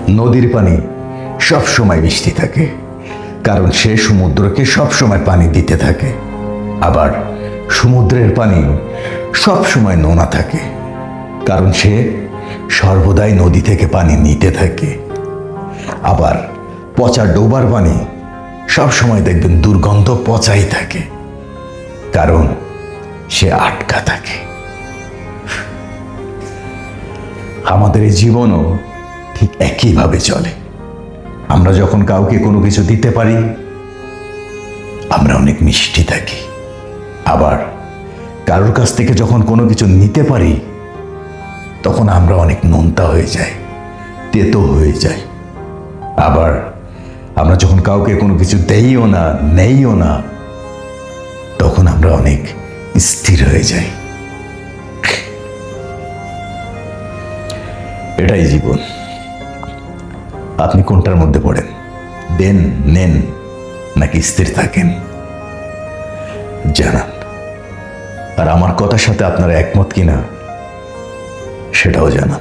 নদীর পানি সব সময় মিষ্টি থাকে, কারণ সে সমুদ্রকে সব সময় পানি দিতে থাকে। আবার সমুদ্রের পানি সব সময় নোনা থাকে, কারণ সে সর্বদাই নদী থেকে পানি নিতে থাকে। আবার পচা ডোবার পানি সব সময় দেখবেন দুর্গন্ধ পচাই থাকে, কারণ সে আটকা থাকে। আমাদের এই জীবনও ঠিক একইভাবে চলে। আমরা যখন কাউকে কোনো কিছু দিতে পারি, আমরা অনেক মিষ্টি থাকি। আবার কারোর কাছ থেকে যখন কোনো কিছু নিতে পারি, তখন আমরা অনেক নোনতা হয়ে যাই, তেতো হয়ে যাই। আবার আমরা যখন কাউকে কোনো কিছু দেইও না, নেইও না, তখন আমরা অনেক স্থির হয়ে যাই। এটাই জীবন। আপনি কোনটার মধ্যে পড়েন? দেন, নেন, নাকি স্থির থাকেন? জানান। আর আমার কথার সাথে আপনারা একমত কিনা সেটাও জানান।